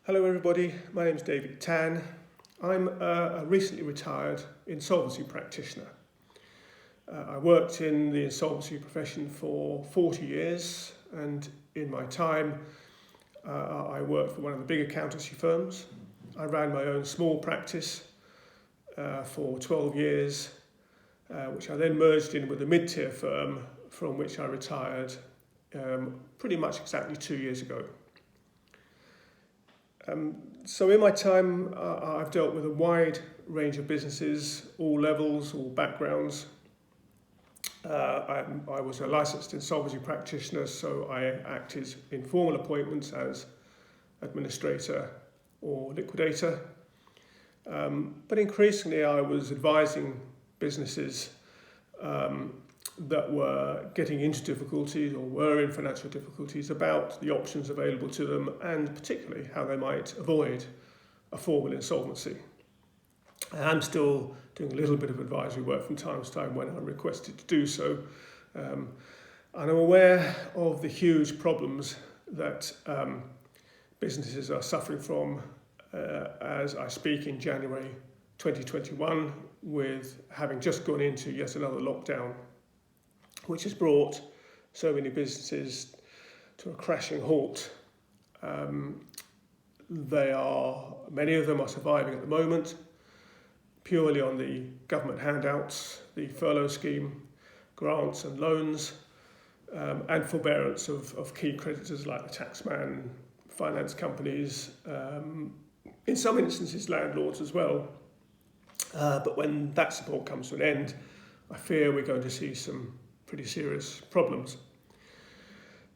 Hello everybody, my name is David Tan. I'm a recently retired insolvency practitioner. I worked in the insolvency profession for 40 years, and in my time I worked for one of the big accountancy firms. I ran my own small practice for 12 years, which I then merged in with a mid-tier firm from which I retired pretty much exactly 2 years ago. So in my time, I've dealt with a wide range of businesses, all levels, all backgrounds. I was a licensed insolvency practitioner, so I acted in formal appointments as administrator or liquidator. But increasingly, I was advising businesses that were getting into difficulties or were in financial difficulties about the options available to them, and particularly how they might avoid a formal insolvency. I'm still doing a little bit of advisory work from time to time when I'm requested to do so. And I'm aware of the huge problems that businesses are suffering from as I speak in January 2021, with having just gone into yet another lockdown, which has brought so many businesses to a crashing halt. Many of them are surviving at the moment purely on the government handouts, the furlough scheme, grants and loans, and forbearance of key creditors like the taxman, finance companies, in some instances landlords as well. But when that support comes to an end, I fear we're going to see some pretty serious problems.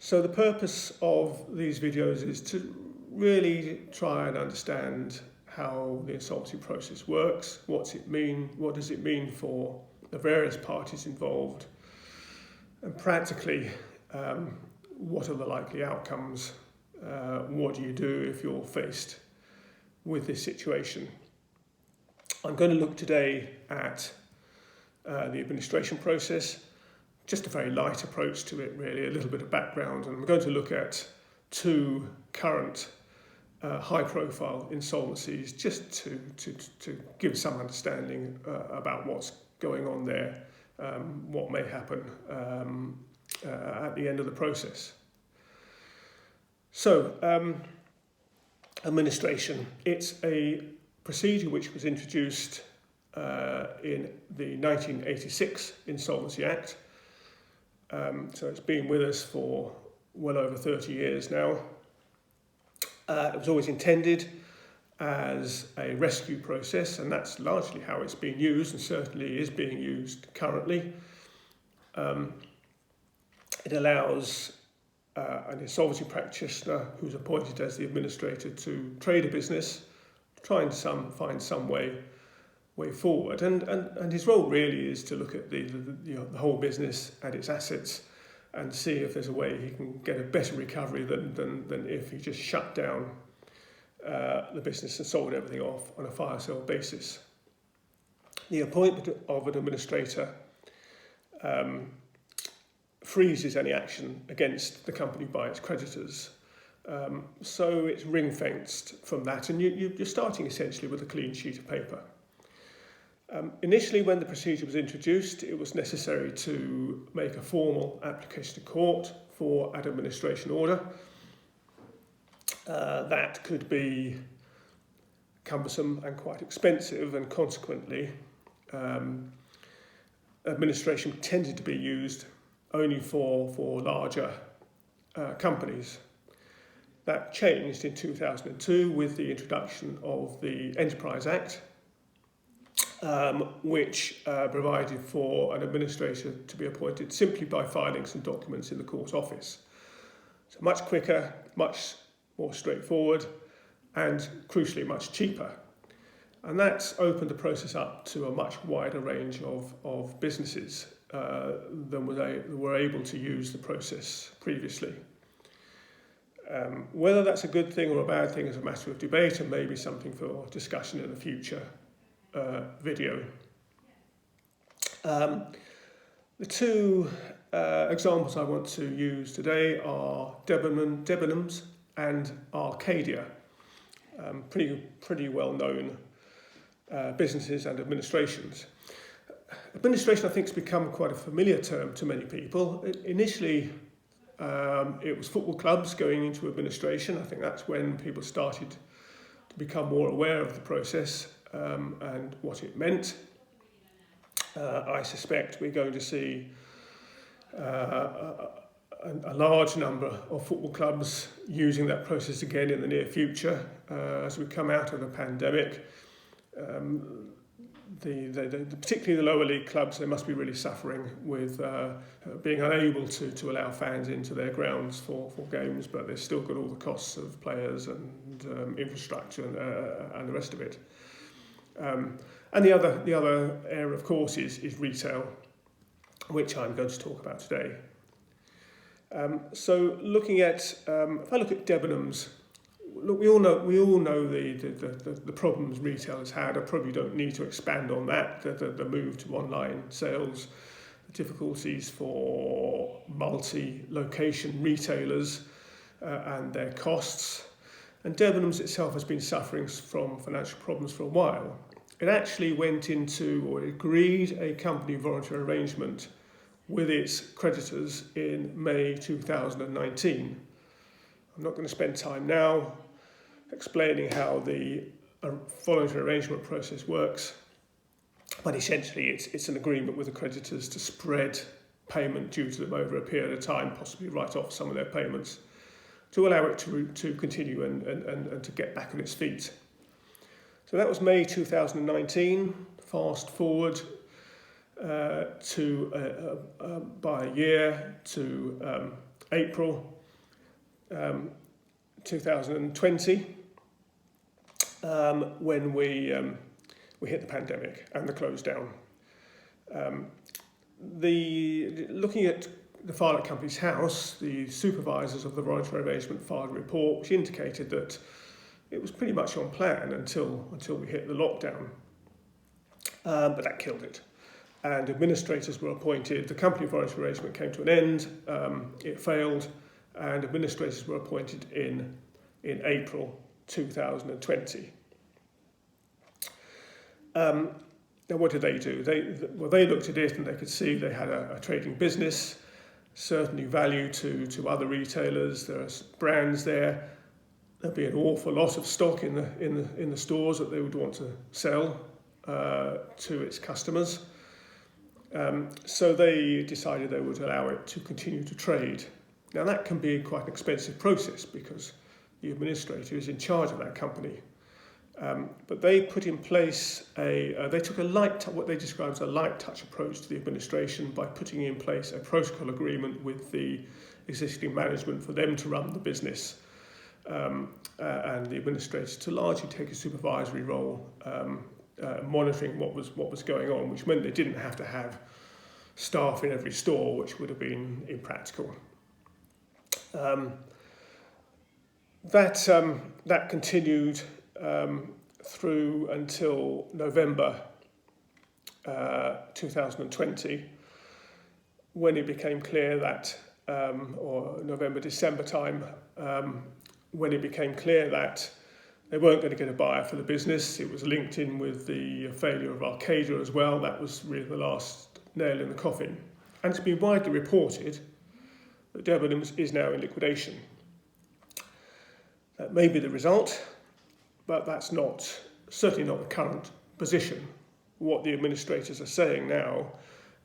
So the purpose of these videos is to really try and understand how the insolvency process works, what does it mean for the various parties involved, and practically what are the likely outcomes, what do you do if you're faced with this situation. I'm going to look today at the administration process, just a very light approach to it really, a little bit of background, and I'm going to look at two current high-profile insolvencies just to give some understanding about what's going on there, what may happen at the end of the process. So, administration, it's a procedure which was introduced in the 1986 Insolvency Act. So it's been with us for well over 30 years now. It was always intended as a rescue process, and that's largely how it's been used, and certainly is being used currently. It allows an insolvency practitioner who's appointed as the administrator to trade a business, try and find some way forward, and his role really is to look at the whole business and its assets and see if there's a way he can get a better recovery than if he just shut down the business and sold everything off on a fire sale basis. The appointment of an administrator freezes any action against the company by its creditors. So it's ring-fenced from that, and you're starting essentially with a clean sheet of paper. Initially, when the procedure was introduced, it was necessary to make a formal application to court for an administration order. That could be cumbersome and quite expensive, and consequently, administration tended to be used only for larger companies. That changed in 2002 with the introduction of the Enterprise Act, which provided for an administrator to be appointed simply by filing some documents in the court office. So much quicker, much more straightforward, and crucially much cheaper. And that's opened the process up to a much wider range of businesses than were able to use the process previously. Whether that's a good thing or a bad thing is a matter of debate, and maybe something for discussion in a future video. The two examples I want to use today are Debenhams and Arcadia. pretty well known businesses and administrations. Administration, I think, has become quite a familiar term to many people. Initially, it was football clubs going into administration. I think that's when people started to become more aware of the process and what it meant. I suspect we're going to see a large number of football clubs using that process again in the near future as we come out of the pandemic. Particularly the lower league clubs, they must be really suffering with being unable to allow fans into their grounds for games, but they've still got all the costs of players and infrastructure and the rest of it. And the other area, of course, is retail, which I'm going to talk about today. So looking at, if I look at Debenhams, look, we all know the problems retail has had. I probably don't need to expand on that. The move to online sales, the difficulties for multi-location retailers and their costs. And Debenhams itself has been suffering from financial problems for a while. It actually went into, or agreed, a company voluntary arrangement with its creditors in May 2019. I'm not going to spend time now explaining how the voluntary arrangement process works, but essentially it's an agreement with the creditors to spread payment due to them over a period of time, possibly write off some of their payments, to allow it to continue and to get back on its feet. So that was May 2019. Fast forward by a year to April 2020, when we hit the pandemic and the close down. Looking at the file at Companies House, the supervisors of the voluntary arrangement filed a report which indicated that it was pretty much on plan until we hit the lockdown, but that killed it. And administrators were appointed. The company voluntary arrangement came to an end. It failed, and administrators were appointed in April 2020. Now, what did they do? They looked at it and they could see they had a trading business, certainly value to other retailers. There are brands there. There'd be an awful lot of stock in the stores that they would want to sell to its customers. So they decided they would allow it to continue to trade. Now that can be quite an expensive process because the administrator is in charge of that company. But they put in place they took what they described as a light touch approach to the administration by putting in place a protocol agreement with the existing management for them to run the business. And the administrators to largely take a supervisory role, monitoring what was going on, which meant they didn't have to have staff in every store, which would have been impractical. That continued through until November 2020, when it became clear that, or November-December time, when it became clear that they weren't going to get a buyer for the business. It was linked in with the failure of Arcadia as well. That was really the last nail in the coffin. And it's been widely reported that Debenhams is now in liquidation. That may be the result, but that's certainly not the current position. What the administrators are saying now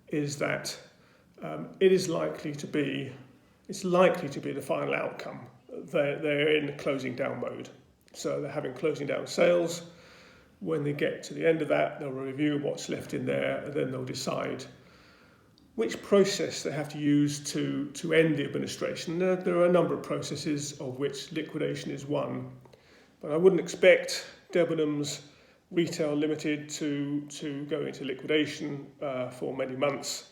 is that it's likely to be the final outcome. They're in closing down mode. So they're having closing down sales. When they get to the end of that, they'll review what's left in there, and then they'll decide which process they have to use to end the administration. There are a number of processes, of which liquidation is one. But I wouldn't expect Debenhams Retail Limited to go into liquidation for many months.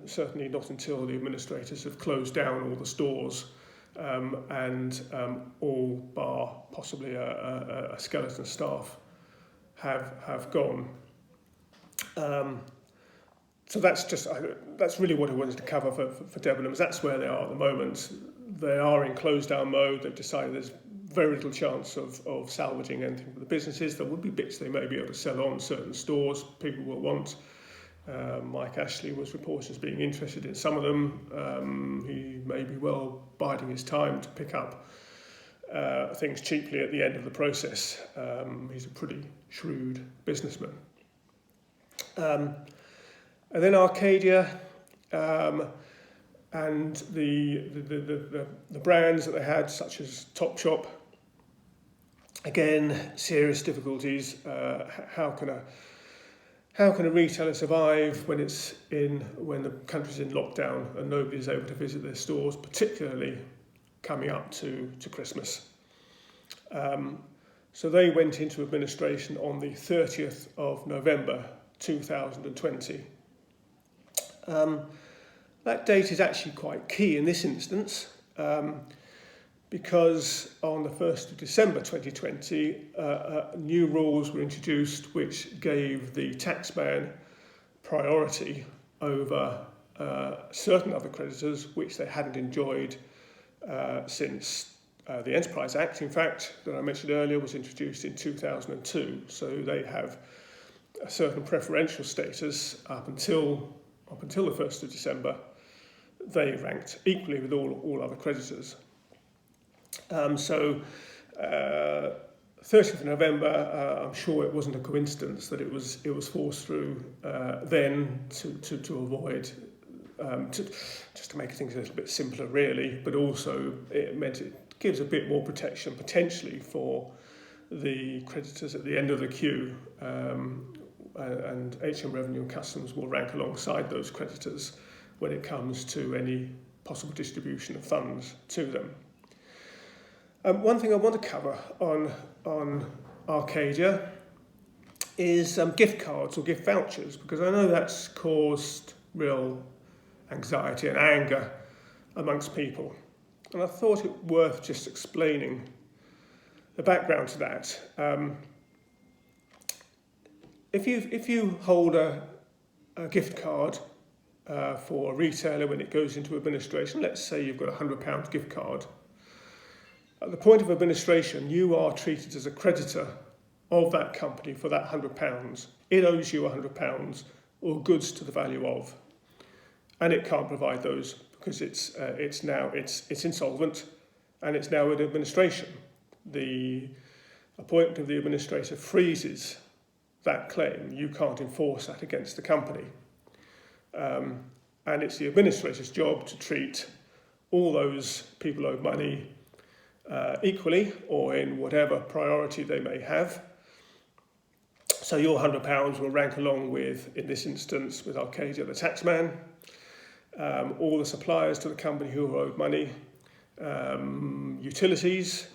Certainly not until the administrators have closed down all the stores. And all bar possibly a skeleton staff have gone. So that's really what I wanted to cover for Debenhams. That's where they are at the moment. They are in closed down mode. They've decided there's very little chance of salvaging anything for the businesses. There would be bits they may be able to sell on certain stores people will want. Mike Ashley was reported as being interested in some of them. He may be well biding his time to pick up things cheaply at the end of the process. He's a pretty shrewd businessman. And then Arcadia and the brands that they had, such as Topshop. Again, serious difficulties. How can a retailer survive when the country's in lockdown and nobody's able to visit their stores, particularly coming up to Christmas? So they went into administration on the 30th of November 2020. That date is actually quite key in this instance, because on the 1st of December 2020, new rules were introduced which gave the taxman priority over certain other creditors which they hadn't enjoyed since the Enterprise Act, in fact, that I mentioned earlier, was introduced in 2002. So they have a certain preferential status up until the 1st of December. They ranked equally with all other creditors. 30th of November, I'm sure it wasn't a coincidence that it was forced through then to avoid, just to make things a little bit simpler really, but also it meant it gives a bit more protection potentially for the creditors at the end of the queue, and HM Revenue and Customs will rank alongside those creditors when it comes to any possible distribution of funds to them. One thing I want to cover on Arcadia is gift cards or gift vouchers, because I know that's caused real anxiety and anger amongst people. And I thought it worth just explaining the background to that. If you hold a gift card for a retailer when it goes into administration, let's say you've got a £100 gift card, at the point of administration, you are treated as a creditor of that company for that £100. It owes you £100 or goods to the value of, and it can't provide those because it's insolvent and it's now in administration. The appointment of the administrator freezes that claim. You can't enforce that against the company, and it's the administrator's job to treat all those people owed money equally or in whatever priority they may have. So your £100 will rank along with, in this instance, with Arcadia the taxman, all the suppliers to the company who are owed money, utilities,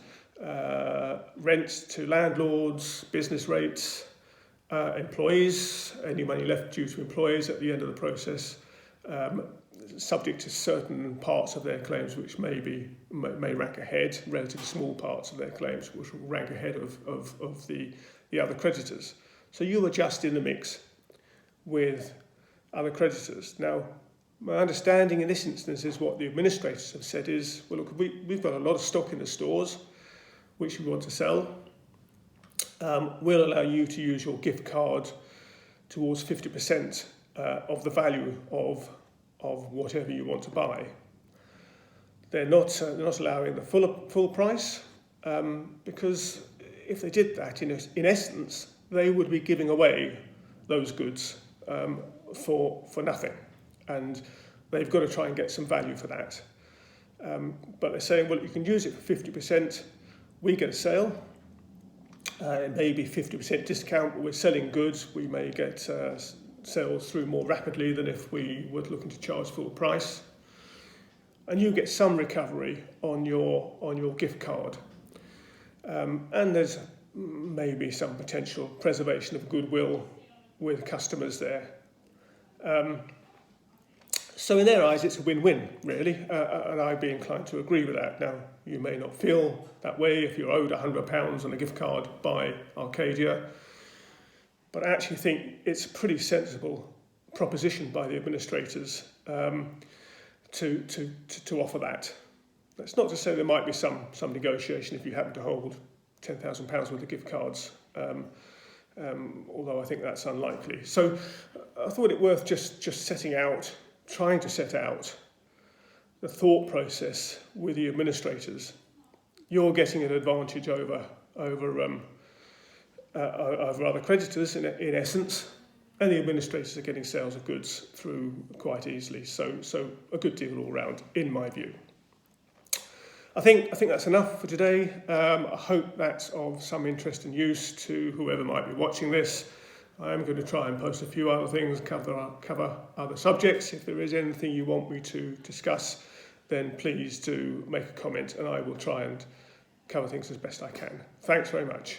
rents to landlords, business rates, employees, any money left due to employees at the end of the process, subject to certain parts of their claims which may rank ahead, relatively small parts of their claims which will rank ahead of the other creditors. So you are just in the mix with other creditors. Now, my understanding in this instance is what the administrators have said is, well, look, we've got a lot of stock in the stores which we want to sell. We'll allow you to use your gift card towards 50% of the value of whatever you want to buy. They're not allowing the full price, because if they did that, in essence, they would be giving away those goods for nothing, and they've got to try and get some value for that. But they're saying, well, you can use it for 50%. We get a sale. It may be 50% discount, but we're selling goods. We may get sales through more rapidly than if we were looking to charge full price. And you get some recovery on your gift card. And there's maybe some potential preservation of goodwill with customers there. So in their eyes, it's a win-win, really, and I'd be inclined to agree with that. Now, you may not feel that way if you're owed £100 on a gift card by Arcadia, but I actually think it's a pretty sensible proposition by the administrators to offer that. That's not to say there might be some negotiation if you happen to hold £10,000 worth of gift cards, although I think that's unlikely. So I thought it worth just trying to set out the thought process with the administrators. You're getting an advantage over other creditors in essence, and the administrators are getting sales of goods through quite easily. So a good deal all round, in my view. I think that's enough for today. I hope that's of some interest and use to whoever might be watching this. I'm going to try and post a few other things, cover other subjects. If there is anything you want me to discuss, then please do make a comment and I will try and cover things as best I can. Thanks very much.